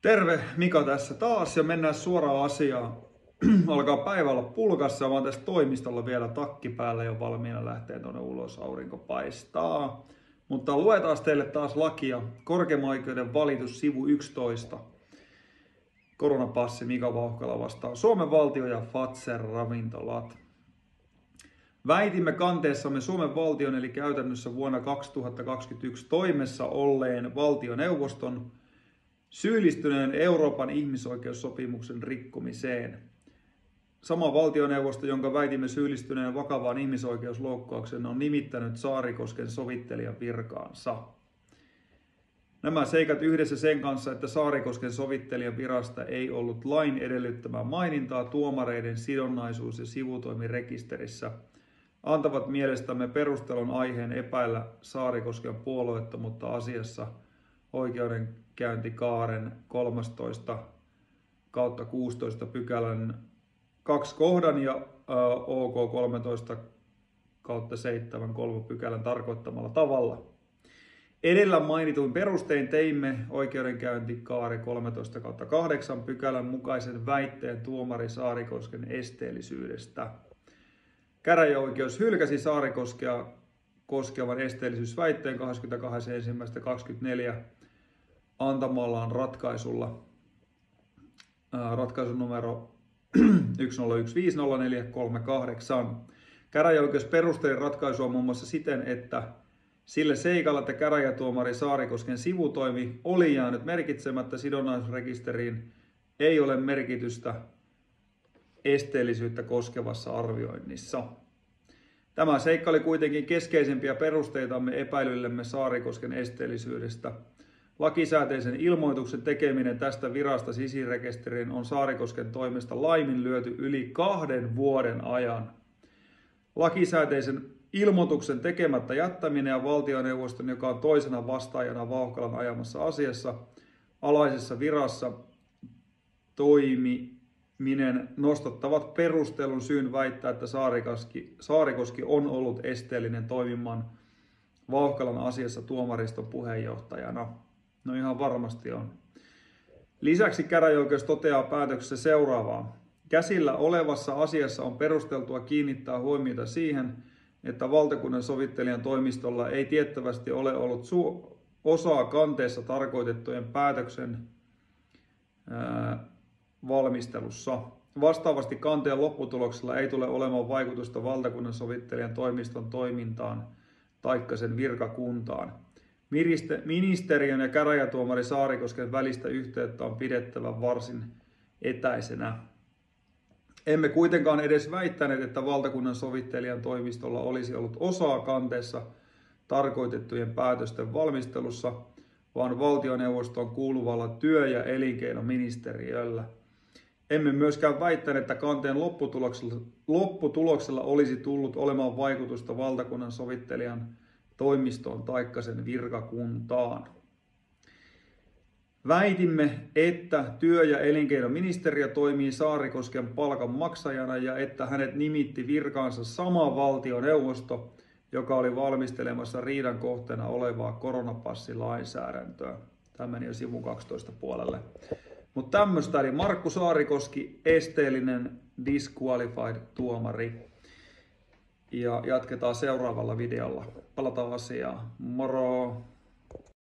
Terve, Mika tässä taas ja mennään suoraan asiaan. Alkaa päivä olla pulkassa, vaan tässä toimistolla vielä takki päällä jo valmiina lähtee tuonne ulos, aurinko paistaa. Mutta luetaan teille taas lakia. Korkeimman oikeuden valitus sivu 11. Koronapassi Mika Vauhkala vastaan Suomen valtio ja Fazer ravintolat. Väitimme kanteessamme Suomen valtion eli käytännössä vuonna 2021 toimessa olleen valtioneuvoston syyllistyneen Euroopan ihmisoikeussopimuksen rikkomiseen. Sama valtioneuvosto, jonka väitimme syyllistyneen vakavaan ihmisoikeusloukkaukseen, on nimittänyt Saarikosken sovittelijan virkaansa. Nämä seikat yhdessä sen kanssa, että Saarikosken sovittelijan virasta ei ollut lain edellyttämää mainintaa tuomareiden sidonnaisuus- ja sivutoimirekisterissä, antavat mielestämme perustelun aiheen epäillä Saarikosken puolueettomuutta asiassa oikeudenkäyntikaaren 13/16 pykälän 2 kohdan ja OK 13/7 3 pykälän tarkoittamalla tavalla. Edellä mainituin perustein teimme oikeudenkäyntikaari 13/8 pykälän mukaisen väitteen tuomari Saarikosken esteellisyydestä. Käräjäoikeus hylkäsi Saarikoskea koskevan esteellisyysväitteen 22.1.24 antamallaan ratkaisulla ratkaisun numero 101500438. Käräjäoikeus perusteli ratkaisua muun muassa siten, että sille seikalla, että käräjätuomari Saarikosken sivutoimi oli jäänyt merkitsemättä sidonnaisuusrekisteriin, ei ole merkitystä esteellisyyttä koskevassa arvioinnissa. Tämä seikka oli kuitenkin keskeisempiä perusteitamme epäilyllemme Saarikosken esteellisyydestä. Lakisääteisen ilmoituksen tekeminen tästä virasta sisirekisteriin on Saarikosken toimesta laiminlyöty yli 2 vuoden ajan. Lakisääteisen ilmoituksen tekemättä jättäminen ja valtioneuvoston, joka on toisena vastaajana Vauhkalan ajamassa asiassa, alaisessa virassa toimiminen nostattavat perustelun syyn väittää, että Saarikoski on ollut esteellinen toimimaan Vauhkalan asiassa tuomariston puheenjohtajana. No ihan varmasti on. Lisäksi käräjäoikeus toteaa päätöksessä seuraavaa. Käsillä olevassa asiassa on perusteltua kiinnittää huomiota siihen, että valtakunnan sovittelijan toimistolla ei tiettävästi ole ollut osaa kanteessa tarkoitettujen päätöksen valmistelussa. Vastaavasti kanteen lopputuloksella ei tule olemaan vaikutusta valtakunnan sovittelijan toimiston toimintaan taikka sen virkakuntaan. Ministeriön ja käräjätuomari Saarikosken välistä yhteyttä on pidettävä varsin etäisenä. Emme kuitenkaan edes väittäneet, että valtakunnan sovittelijan toimistolla olisi ollut osaa kanteessa tarkoitettujen päätösten valmistelussa, vaan valtioneuvostoon kuuluvalla työ- ja elinkeinoministeriöllä. Emme myöskään väittäneet, että kanteen lopputuloksella olisi tullut olemaan vaikutusta valtakunnan sovittelijan toimistoon taikka sen virkakuntaan. Väitimme, että työ- ja elinkeinoministeriö toimii Saarikosken palkan maksajana ja että hänet nimitti virkaansa sama valtioneuvosto, joka oli valmistelemassa riidan kohteena olevaa koronapassilainsäädäntöä. Tämä meni jo sivun 12 puolelle. Mutta tämmöistä eli Markku Saarikoski, esteellinen disqualified tuomari. Ja jatketaan seuraavalla videolla. Palataan asiaan. Moro!